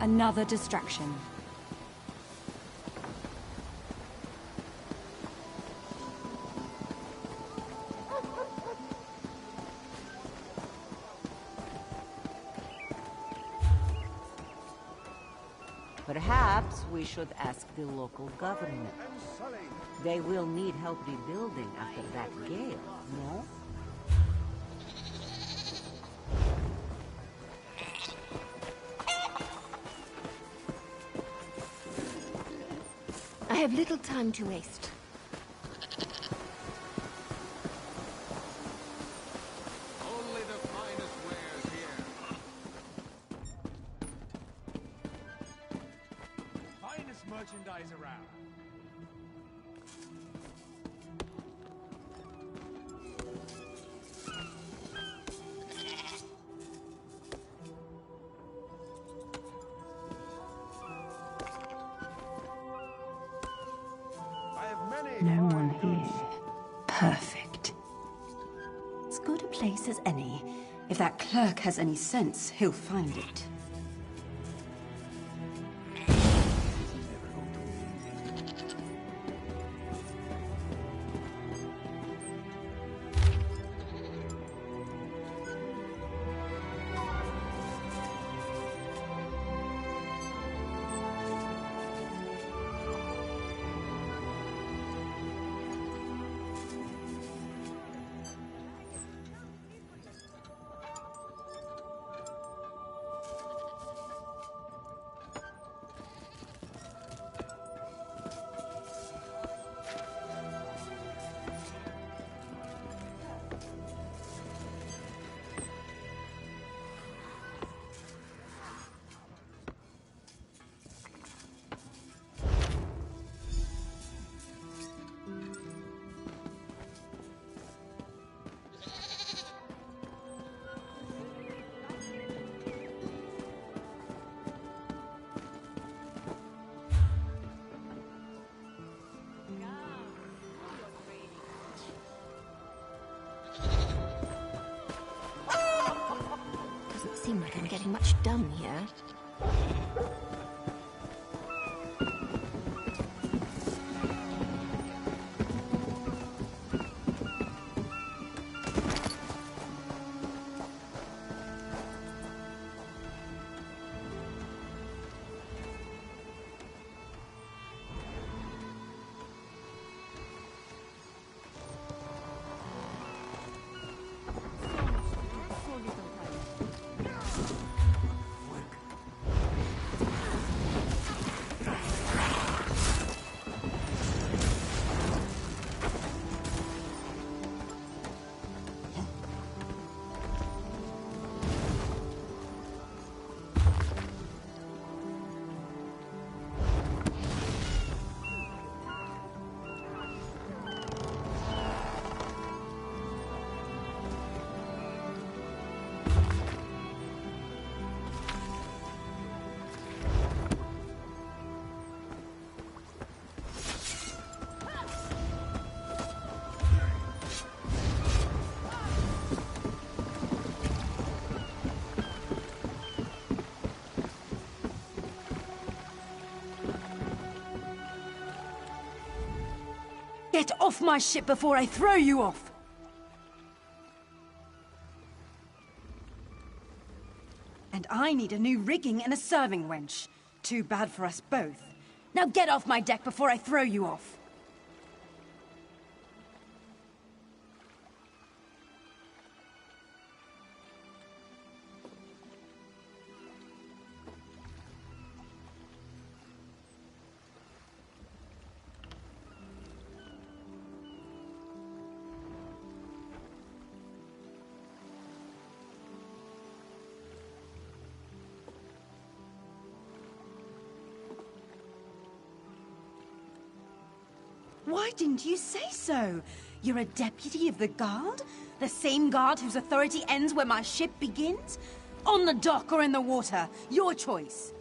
Another distraction. Perhaps we should ask the local government. They will need help rebuilding after that gale, no? I have little time to waste. Only the finest wares here. Finest merchandise around. No one here. Perfect. As good a place as any. If that clerk has any sense, he'll find it. Doesn't seem like I'm getting much done here. Get off my ship before I throw you off! And I need a new rigging and a serving wench. Too bad for us both. Now get off my deck before I throw you off! Why didn't you say so? You're a deputy of the guard? The same guard whose authority ends where my ship begins? On the dock or in the water, your choice.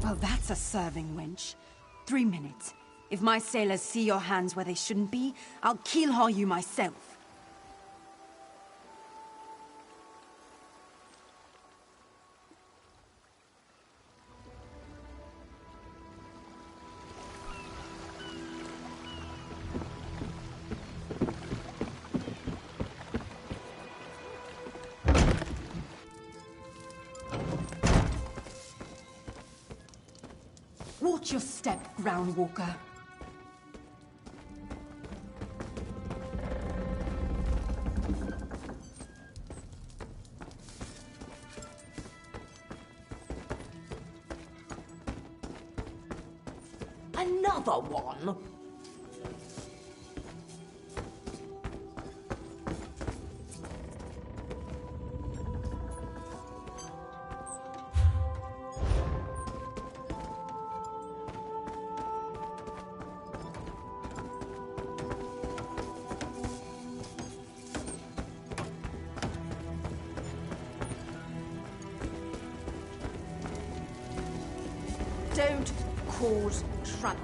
Well, that's a serving wench. 3 minutes. If my sailors see your hands where they shouldn't be, I'll keelhaul you myself. Watch your step, Groundwalker. Another one? Don't cause trouble.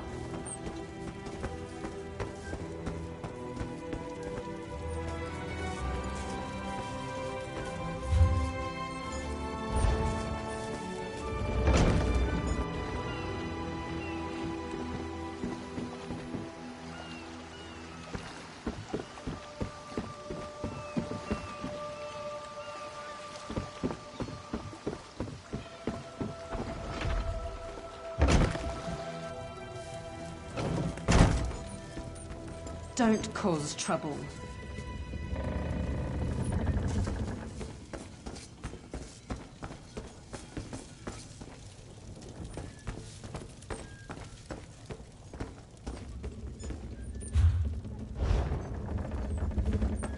Don't cause trouble.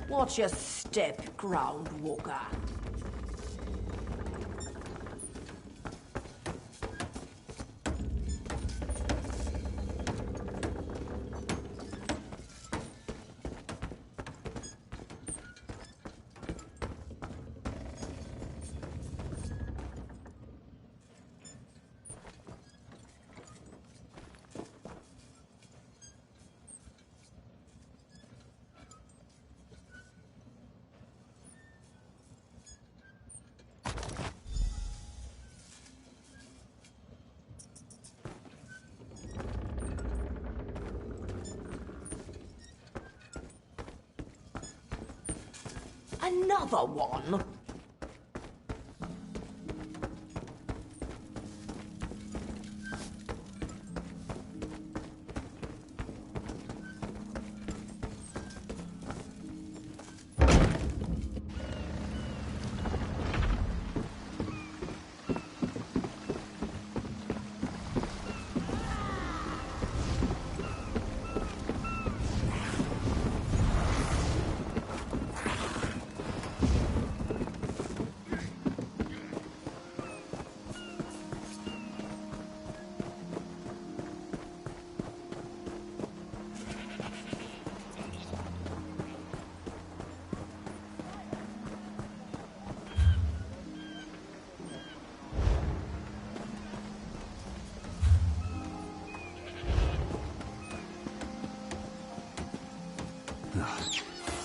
Watch your step, Groundwalker. Another one?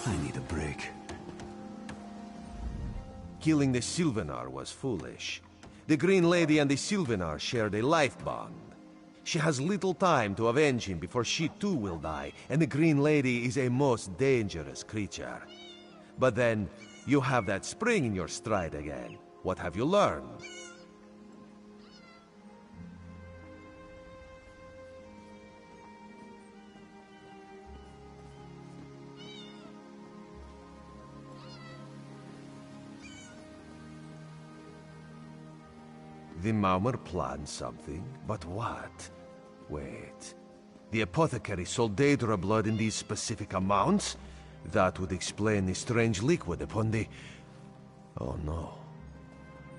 I need a break. Killing the Sylvanar was foolish. The Green Lady and the Sylvanar shared a life bond. She has little time to avenge him before she too will die, and the Green Lady is a most dangerous creature. But then, you have that spring in your stride again. What have you learned? The Maumar planned something, but what? Wait. The apothecary sold Daedra blood in these specific amounts? That would explain the strange liquid upon the... Oh no.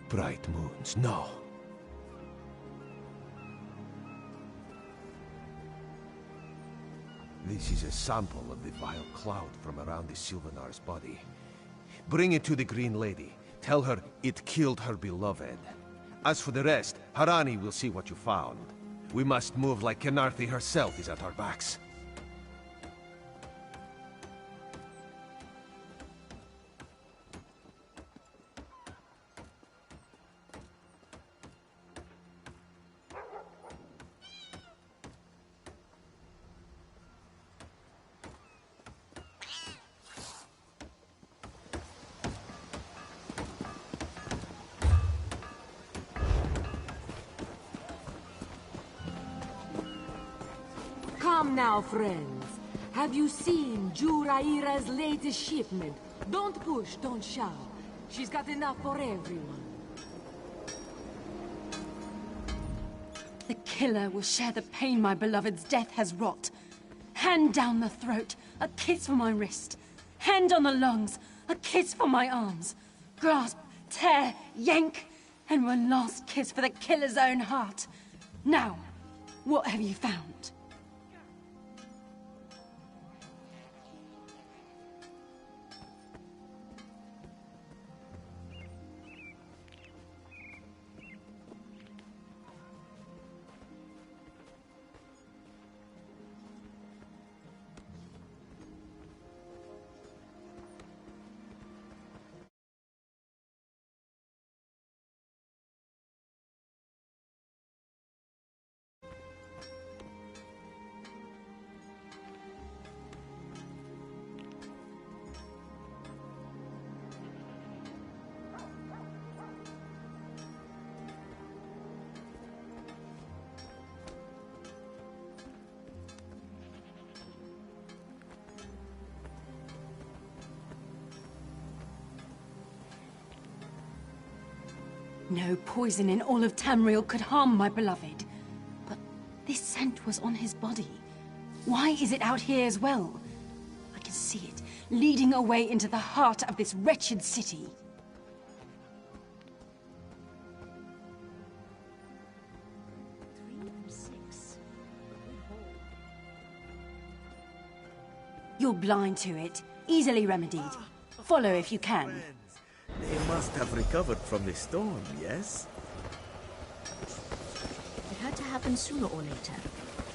Bright moons, no. This is a sample of the vile cloud from around the Sylvanar's body. Bring it to the Green Lady. Tell her it killed her beloved. As for the rest, Harani will see what you found. We must move like Kenarthi herself is at our backs. Come now, friends. Have you seen Juraira's latest shipment? Don't push, don't shove. She's got enough for everyone. The killer will share the pain my beloved's death has wrought. Hand down the throat, a kiss for my wrist. Hand on the lungs, a kiss for my arms. Grasp, tear, yank, and one last kiss for the killer's own heart. Now, what have you found? No poison in all of Tamriel could harm my beloved. But this scent was on his body. Why is it out here as well? I can see it, leading away into the heart of this wretched city. You're blind to it, easily remedied. Follow if you can. They must have recovered from the storm, yes? It had to happen sooner or later.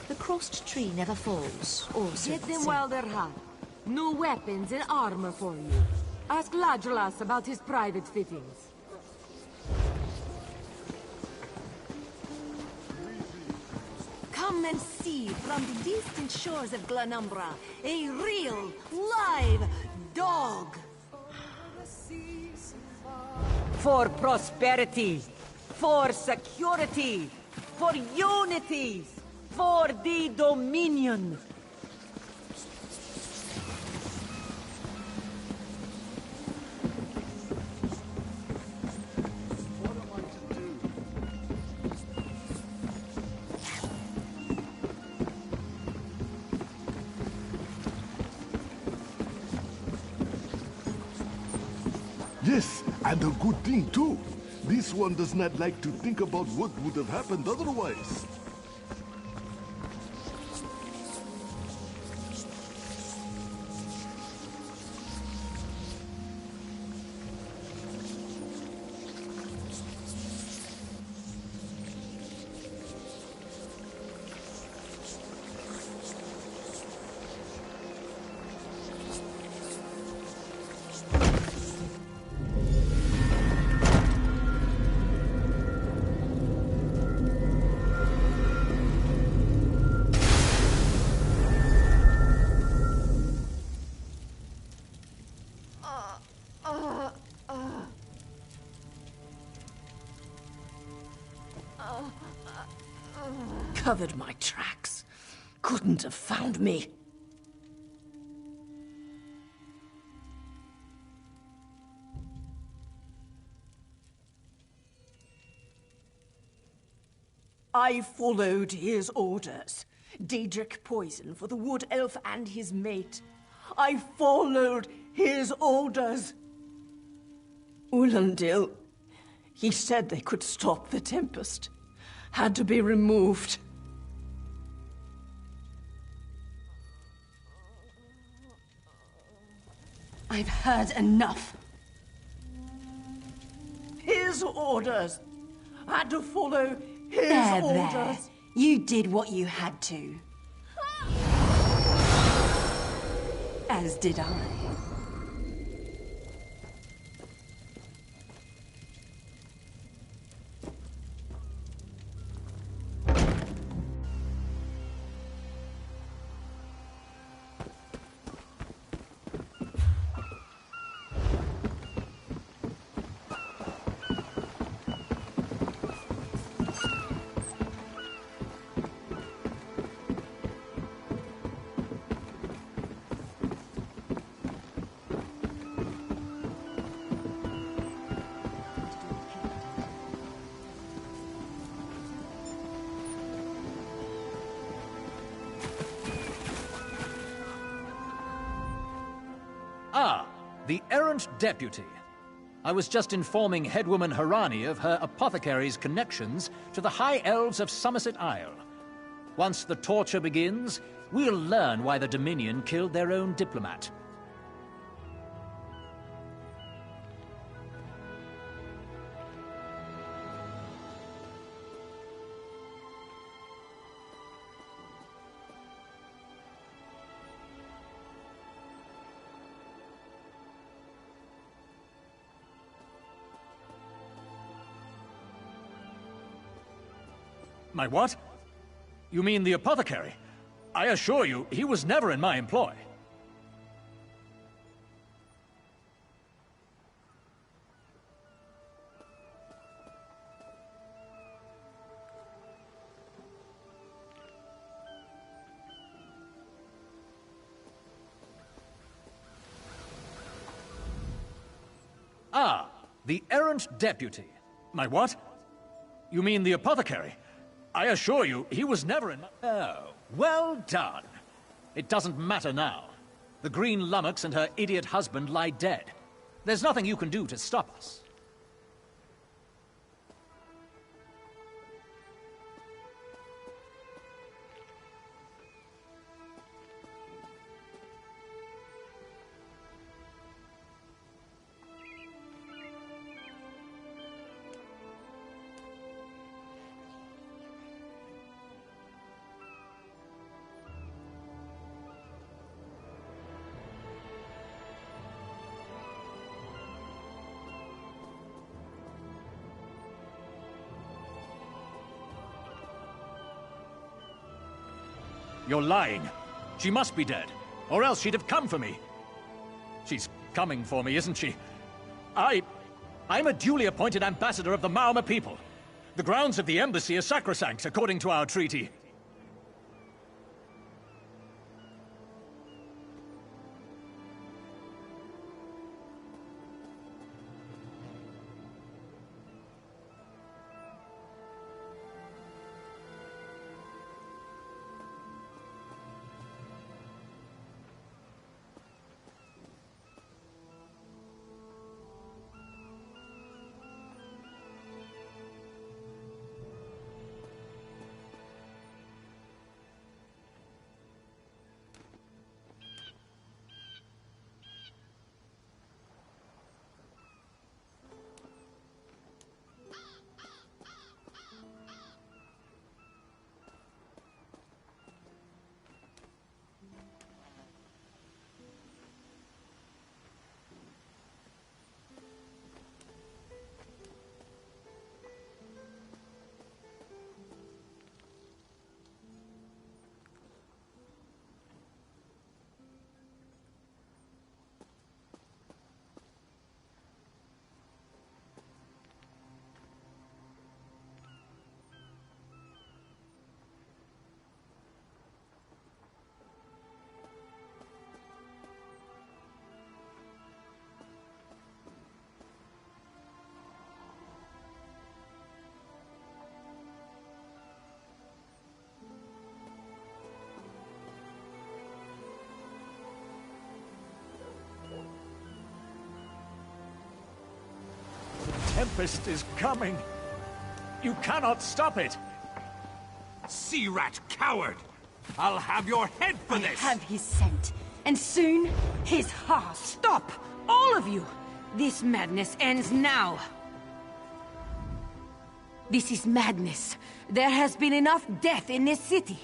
The crossed tree never falls, or so Get they them say. while they're hot. New weapons and armor for you. Ask Ladrolas about his private fittings. Come and see from the distant shores of Glanumbra a real, live dog. For prosperity, for security, for unity, for the Dominion. Yes, and a good thing too. This one does not like to think about what would have happened otherwise. Covered my tracks. Couldn't have found me. I followed his orders. Daedric poison for the wood elf and his mate. I followed his orders. Ulandil, he said they could stop the Tempest. Had to be removed. I've heard enough. His orders. and to follow his There. orders. You did what you had to. As did I. Ah, the errant deputy. I was just informing Headwoman Harani of her apothecary's connections to the High Elves of Somerset Isle. Once the torture begins, we'll learn why the Dominion killed their own diplomat. My what? You mean the apothecary? I assure you, he was never in my employ. Ah, the errant deputy. My what? You mean the apothecary? I assure you, he was never in my... Oh, well done. It doesn't matter now. The Green Lummox and her idiot husband lie dead. There's nothing you can do to stop us. You're lying. She must be dead, or else she'd have come for me. She's coming for me, isn't she? I'm a duly appointed ambassador of the Maoma people. The grounds of the embassy are sacrosanct, according to our treaty. Tempest is coming. You cannot stop it. Sea rat coward! I'll have your head for this! I have his scent, and soon, his heart. Stop! All of you! This madness ends now! This is madness. There has been enough death in this city.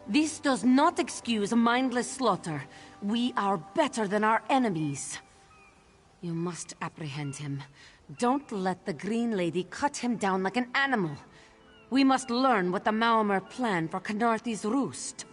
This does not excuse mindless slaughter. We are better than our enemies. You must apprehend him. Don't let the Green Lady cut him down like an animal. We must learn what the Maomer plan for Khenarthi's roost.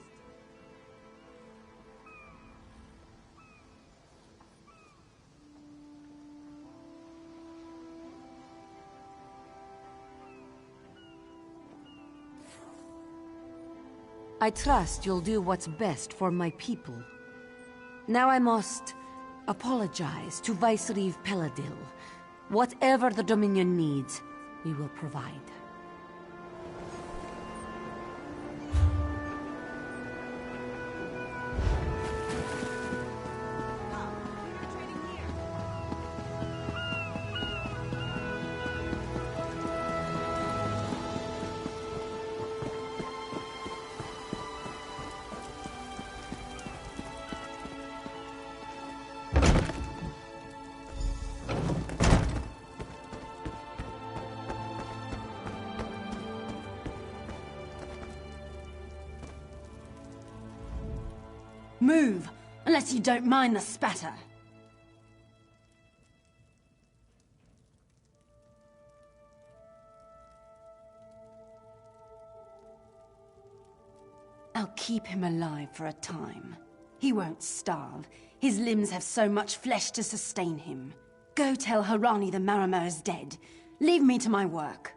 I trust you'll do what's best for my people. Now I must apologize to Vicereeve Peladil. Whatever the Dominion needs, we will provide. Move, unless you don't mind the spatter. I'll keep him alive for a time. He won't starve. His limbs have so much flesh to sustain him. Go tell Harani the Marama is dead. Leave me to my work.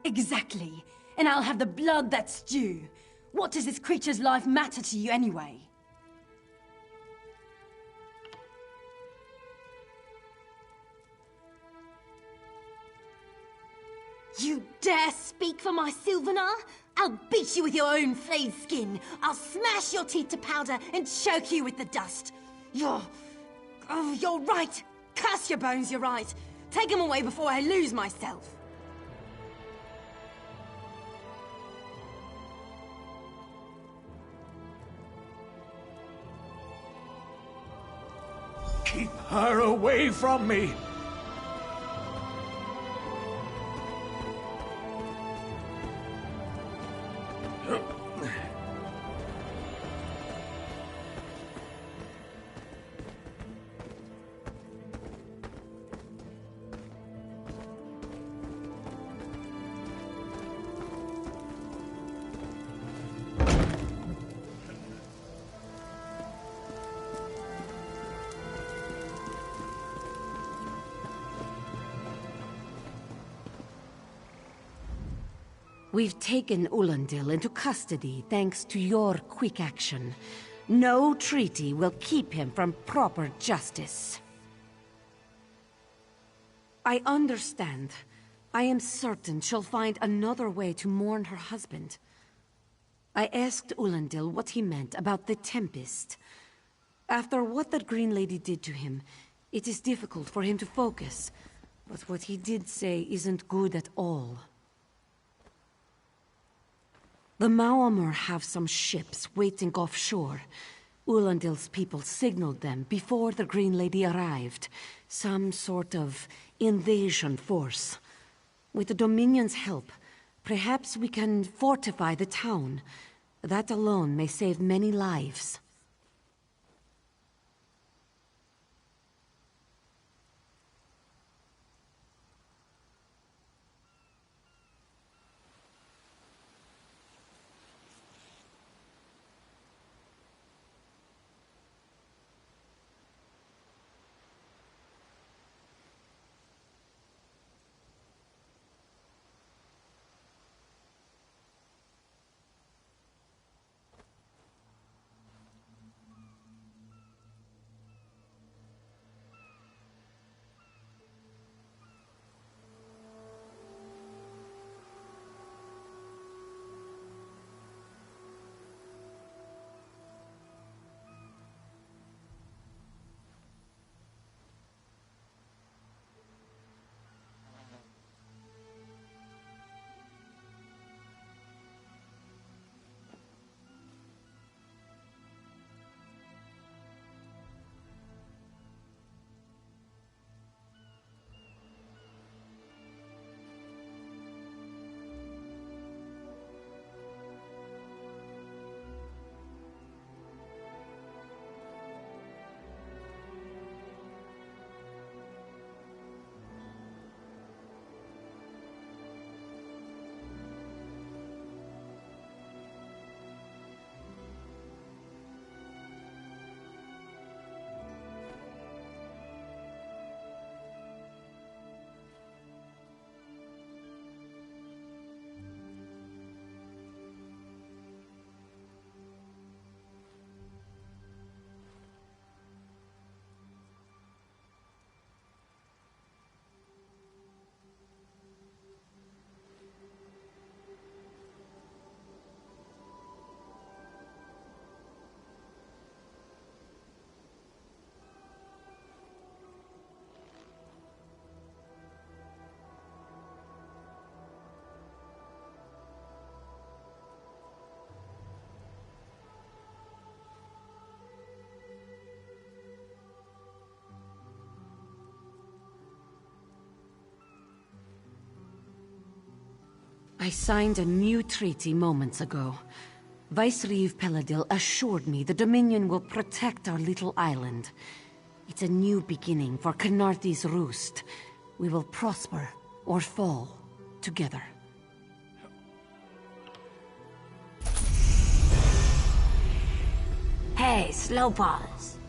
Exactly. And I'll have the blood that's due. What does this creature's life matter to you anyway? You dare speak for my Sylvanar? I'll beat you with your own flayed skin. I'll smash your teeth to powder and choke you with the dust. You're right. Curse your bones, you're right. Take them away before I lose myself. Keep her away from me! We've taken Ulandil into custody thanks to your quick action. No treaty will keep him from proper justice. I understand. I am certain she'll find another way to mourn her husband. I asked Ulandil what he meant about the Tempest. After what that Green Lady did to him, it is difficult for him to focus. But what he did say isn't good at all. The Maomer have some ships waiting offshore. Ulandil's people signaled them before the Green Lady arrived. Some sort of invasion force. With the Dominion's help, perhaps we can fortify the town. That alone may save many lives. I signed a new treaty moments ago. Vicereeve Peladil assured me the Dominion will protect our little island. It's a new beginning for Canarthi's Roost. We will prosper or fall together. Hey, Slowpaws.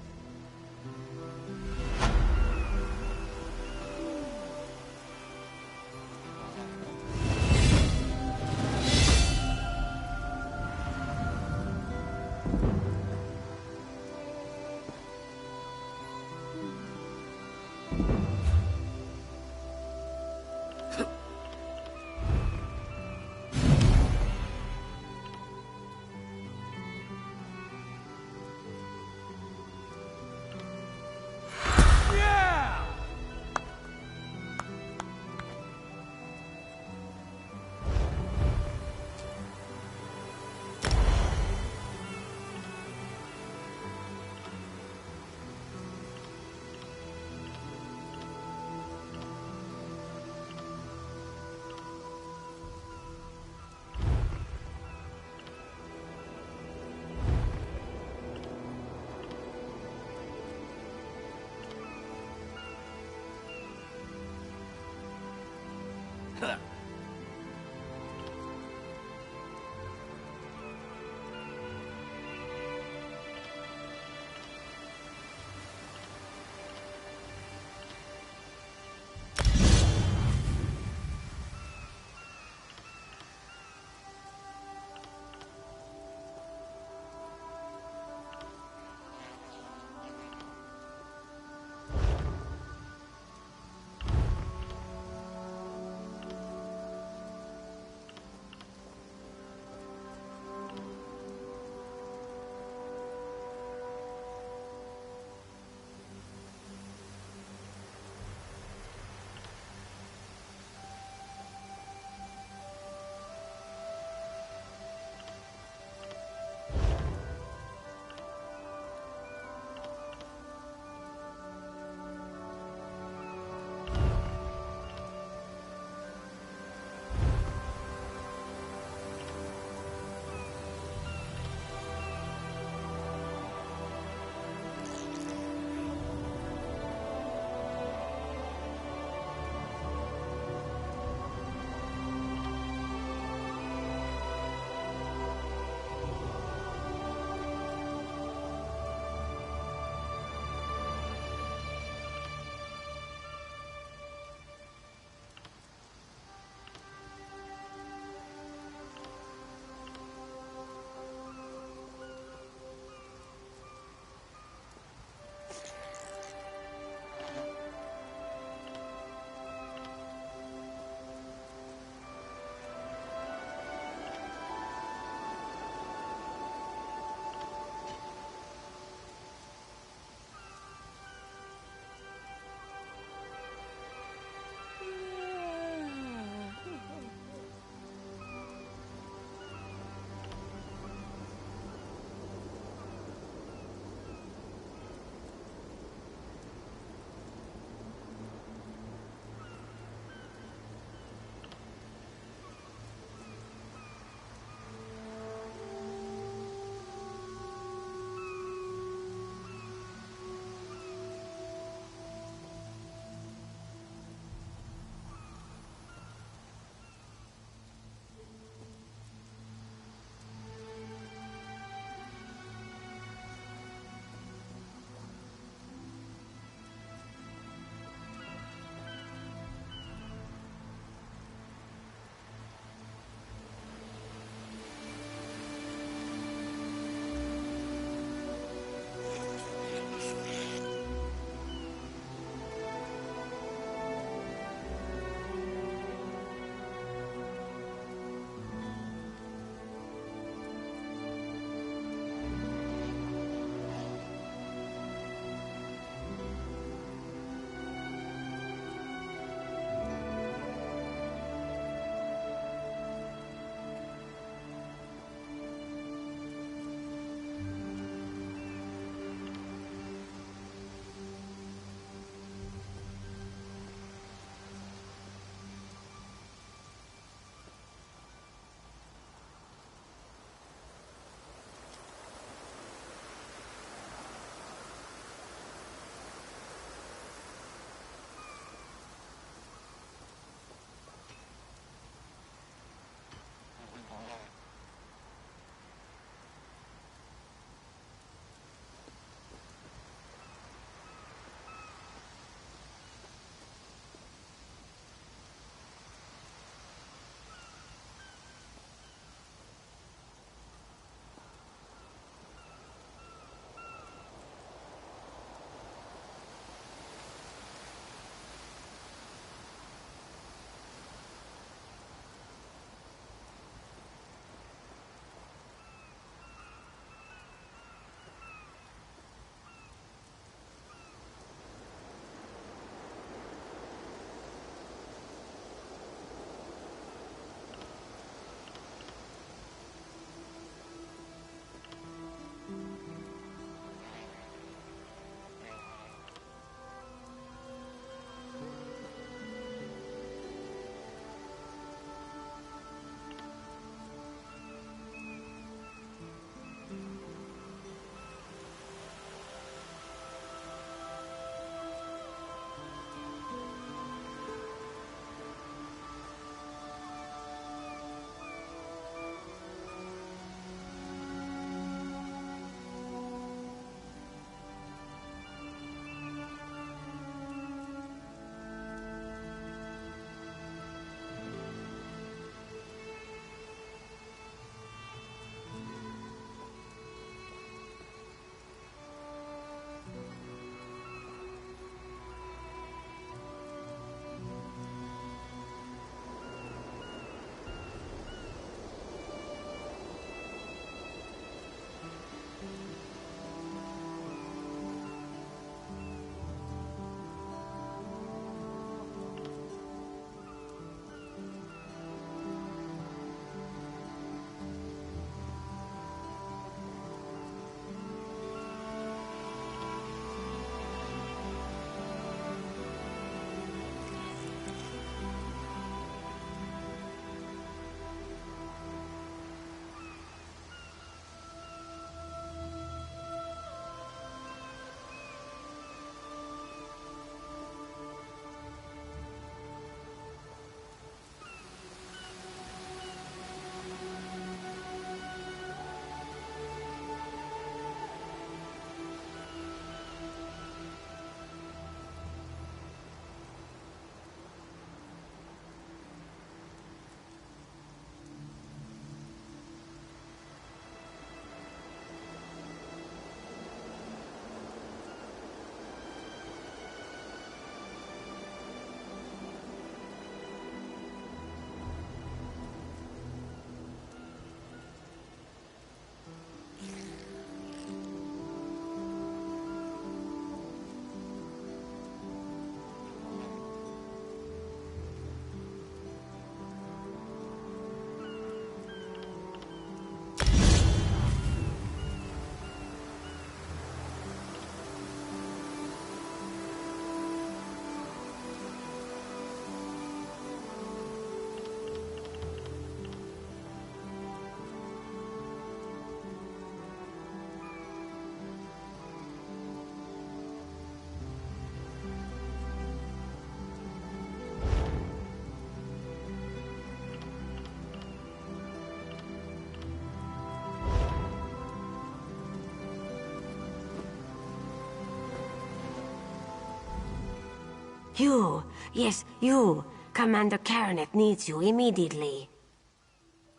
You! Yes, you! Commander Karaneth needs you immediately.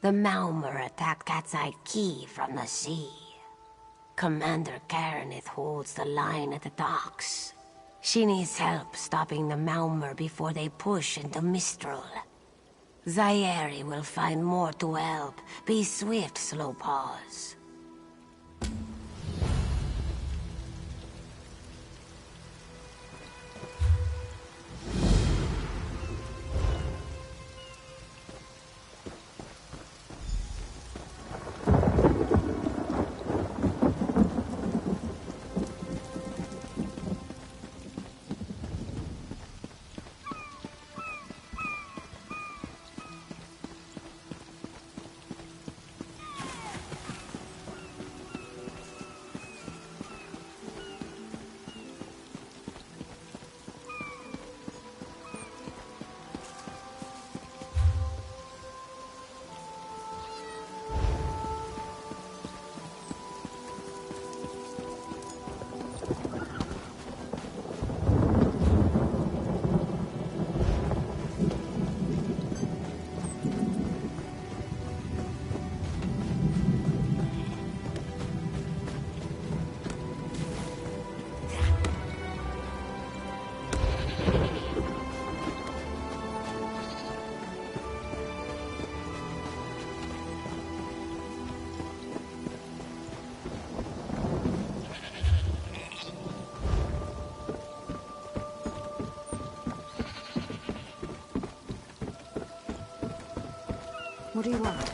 The Malmer attacked Cat's Eye Key from the sea. Commander Karaneth holds the line at the docks. She needs help stopping the Malmer before they push into Mistral. Zairi will find more to help. Be swift, Slowpaws. What do you want?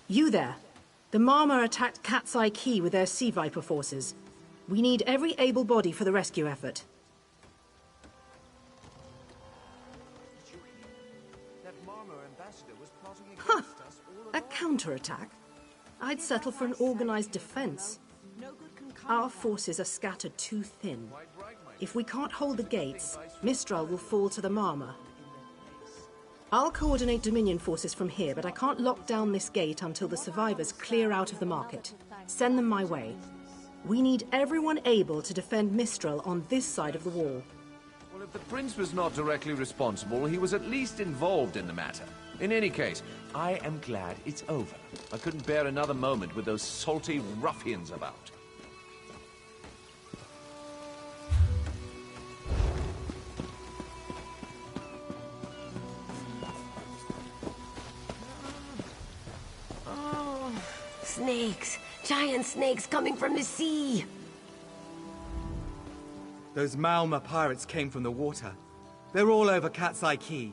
You there. The Marmor attacked Cat's Eye Key with their Sea Viper forces. We need every able body for the rescue effort. Huh! A counterattack? I'd settle for an organized defense. Our forces are scattered too thin. If we can't hold the gates, Mistral will fall to the Marmor. I'll coordinate Dominion forces from here, but I can't lock down this gate until the survivors clear out of the market. Send them my way. We need everyone able to defend Mistral on this side of the wall. Well, if the Prince was not directly responsible, he was at least involved in the matter. In any case, I am glad it's over. I couldn't bear another moment with those salty ruffians about. Oh, snakes! Giant snakes coming from the sea! Those Malma pirates came from the water. They're all over Cat's Eye Key.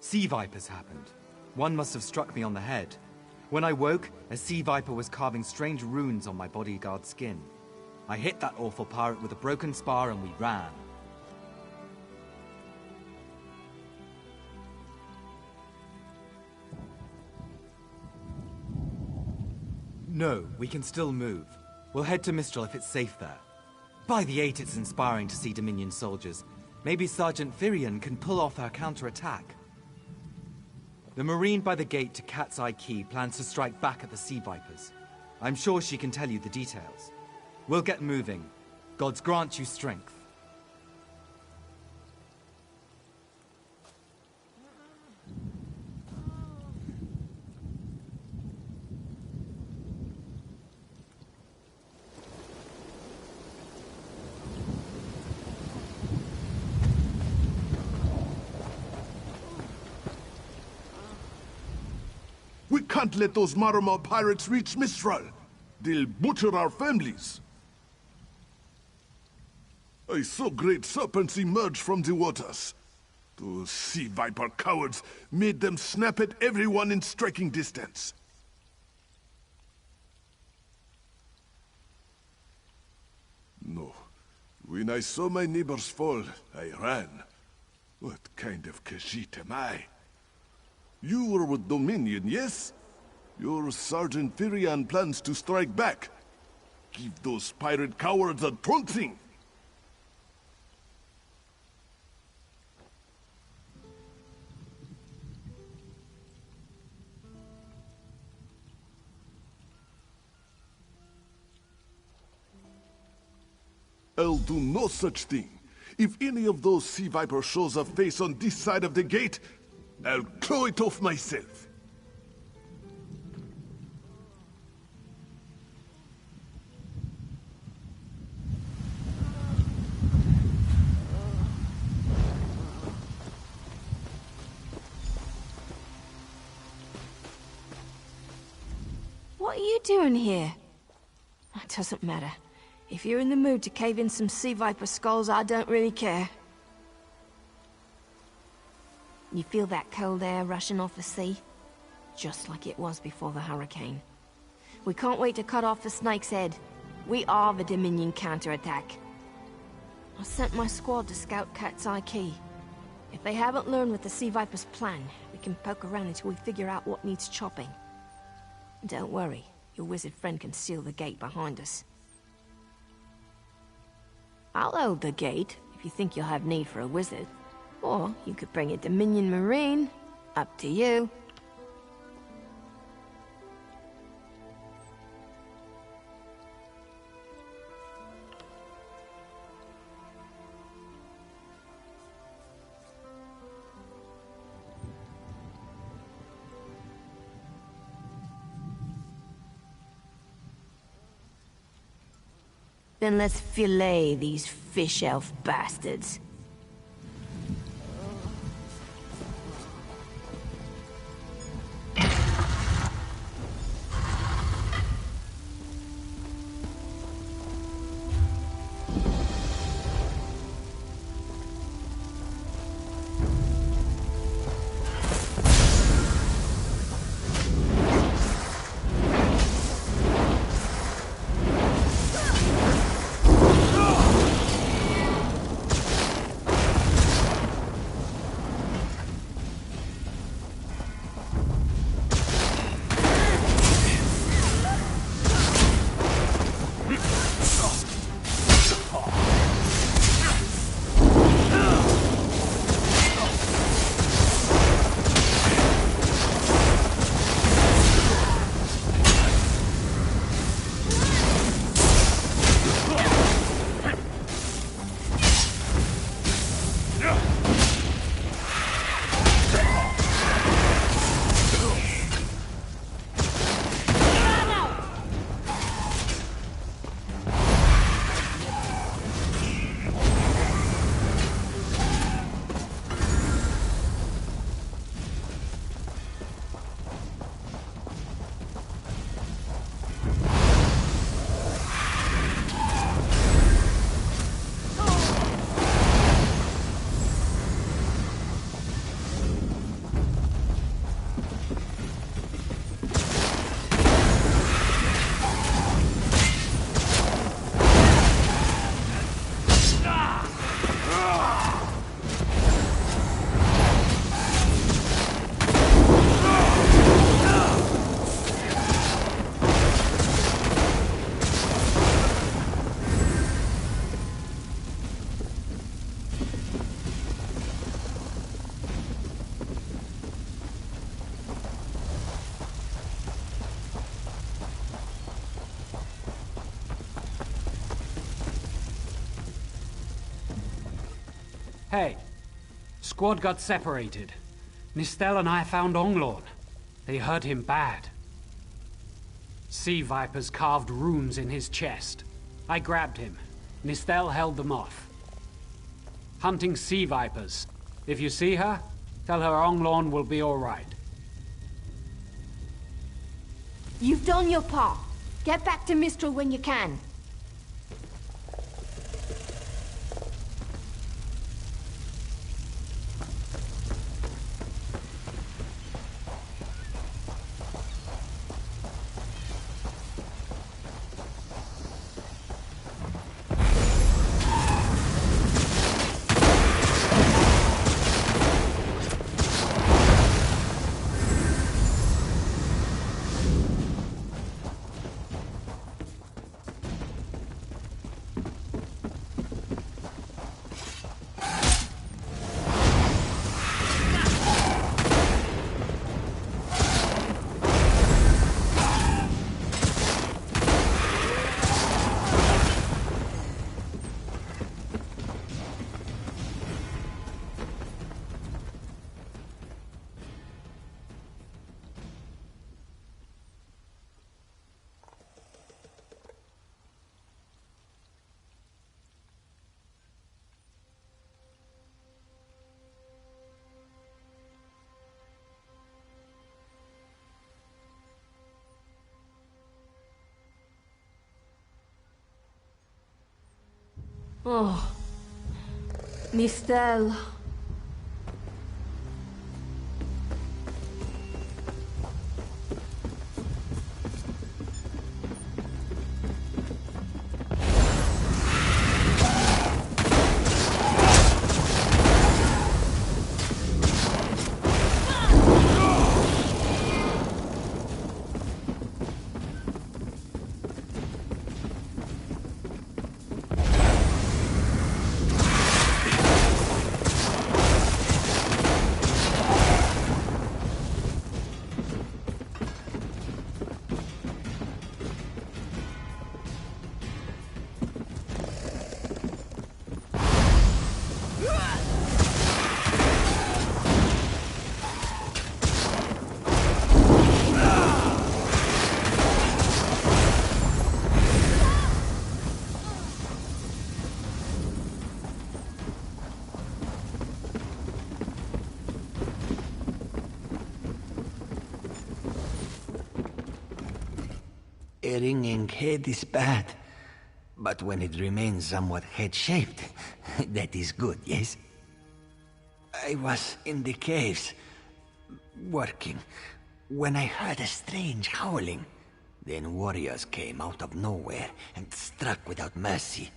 Sea vipers happened. One must have struck me on the head. When I woke, a sea viper was carving strange runes on my bodyguard's skin. I hit that awful pirate with a broken spar and we ran. No, we can still move. We'll head to Mistral if it's safe there. By the 8, it's inspiring to see Dominion soldiers. Maybe Sergeant Firion can pull off our counterattack. The Marine by the gate to Cat's Eye Key plans to strike back at the Sea Vipers. I'm sure she can tell you the details. We'll get moving. Gods grant you strength. We can't let those Marmor pirates reach Mistral. They'll butcher our families. I saw great serpents emerge from the waters. Those sea viper cowards made them snap at everyone in striking distance. No. When I saw my neighbors fall, I ran. What kind of Khajiit am I? You were with Dominion, yes? Your Sergeant Firion plans to strike back. Give those pirate cowards a trouncing! I'll do no such thing. If any of those sea vipers shows a face on this side of the gate, I'll claw it off myself. What are you doing here? It doesn't matter. If you're in the mood to cave in some sea viper skulls, I don't really care. You feel that cold air rushing off the sea? Just like it was before the hurricane. We can't wait to cut off the snake's head. We are the Dominion counterattack. I sent my squad to scout Cat's Eye Key. If they haven't learned what the sea viper's plan, we can poke around until we figure out what needs chopping. Don't worry, your wizard friend can seal the gate behind us. I'll hold the gate, if you think you'll have need for a wizard. Or you could bring a Dominion Marine. Up to you. Then let's fillet these fish elf bastards. Hey, squad got separated. Nistel and I found Onglorn. They hurt him bad. Sea vipers carved runes in his chest. I grabbed him. Nistel held them off. Hunting sea vipers. If you see her, tell her Onglorn will be all right. You've done your part. Get back to Mistral when you can. Oh. Nistel. A ringing head is bad, but when it remains somewhat head-shaped, that is good, yes? I was in the caves, working, when I heard a strange howling. Then warriors came out of nowhere and struck without mercy.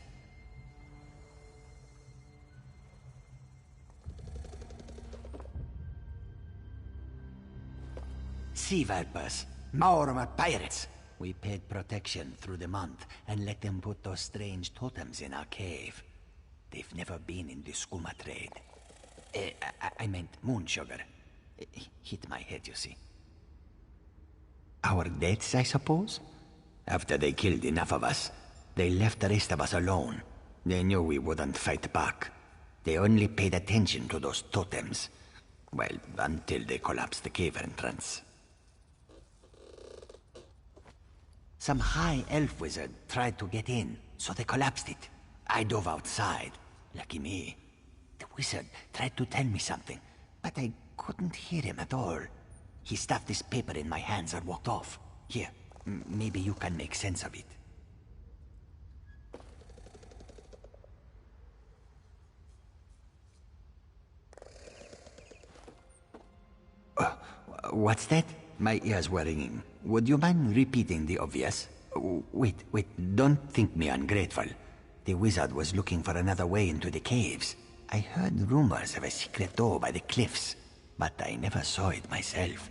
Sea vipers, Maorma pirates. We paid protection through the month and let them put those strange totems in our cave. They've never been in the skooma trade. I meant moon sugar. Hit my head, you see. Our deaths, I suppose? After they killed enough of us, they left the rest of us alone. They knew we wouldn't fight back. They only paid attention to those totems. Well, until they collapsed the cave entrance. Some high elf wizard tried to get in, so they collapsed it. I dove outside. Lucky me. The wizard tried to tell me something, but I couldn't hear him at all. He stuffed this paper in my hands and walked off. Here, maybe you can make sense of it. What's that? My ears were ringing. Would you mind repeating the obvious? Wait, don't think me ungrateful. The wizard was looking for another way into the caves. I heard rumors of a secret door by the cliffs, but I never saw it myself.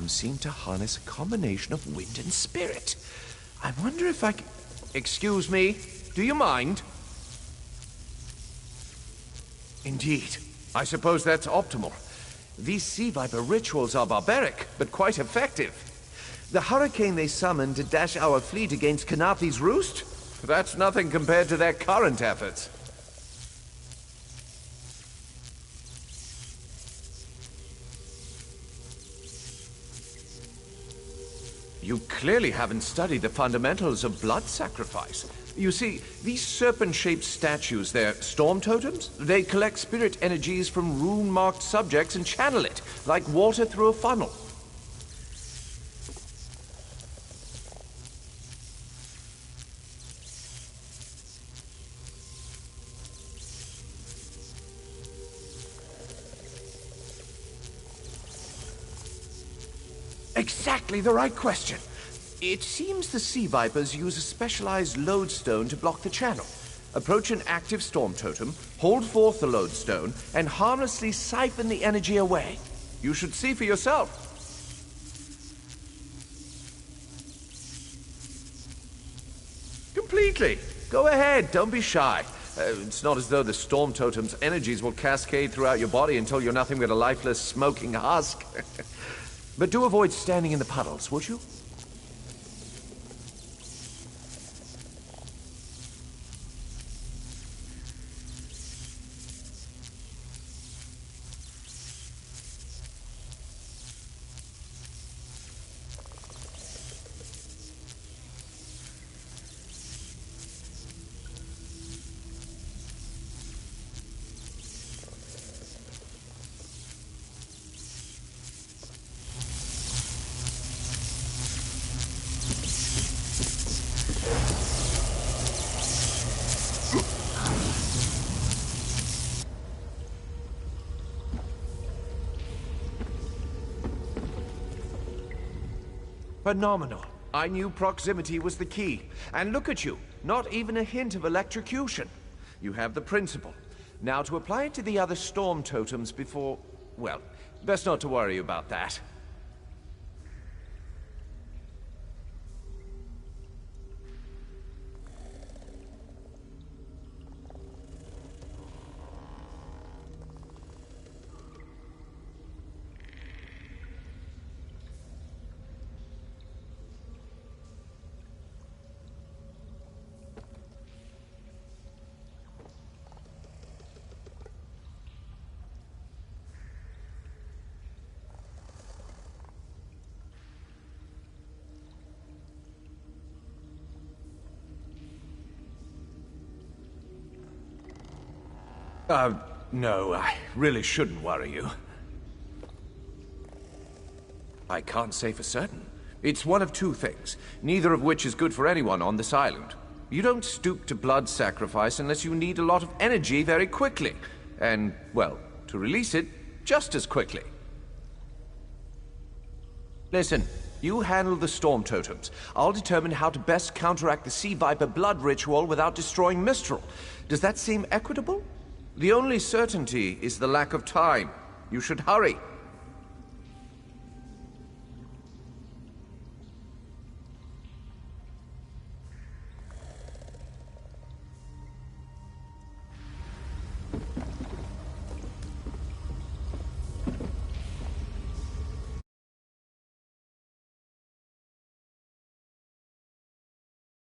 Seem to harness a combination of wind and spirit. I wonder if I can... Excuse me, do you mind? Indeed. I suppose that's optimal. These sea viper rituals are barbaric, but quite effective. The hurricane they summoned to dash our fleet against Kanafi's roost? That's nothing compared to their current efforts. You clearly haven't studied the fundamentals of blood sacrifice. You see, these serpent-shaped statues, they're storm totems. They collect spirit energies from rune-marked subjects and channel it, like water through a funnel. Exactly the right question. It seems the sea vipers use a specialized lodestone to block the channel. Approach an active storm totem, hold forth the lodestone, and harmlessly siphon the energy away. You should see for yourself. Completely. Go ahead, don't be shy. It's not as though the storm totem's energies will cascade throughout your body until you're nothing but a lifeless, smoking husk. But do avoid standing in the puddles, would you? Phenomenal. I knew proximity was the key. And look at you, not even a hint of electrocution. You have the principle. Now to apply it to the other storm totems before... well, best not to worry about that. No, I really shouldn't worry you. I can't say for certain. It's one of two things, neither of which is good for anyone on this island. You don't stoop to blood sacrifice unless you need a lot of energy very quickly. And, well, to release it, just as quickly. Listen, you handle the storm totems. I'll determine how to best counteract the Sea Viper blood ritual without destroying Mistral. Does that seem equitable? The only certainty is the lack of time. You should hurry.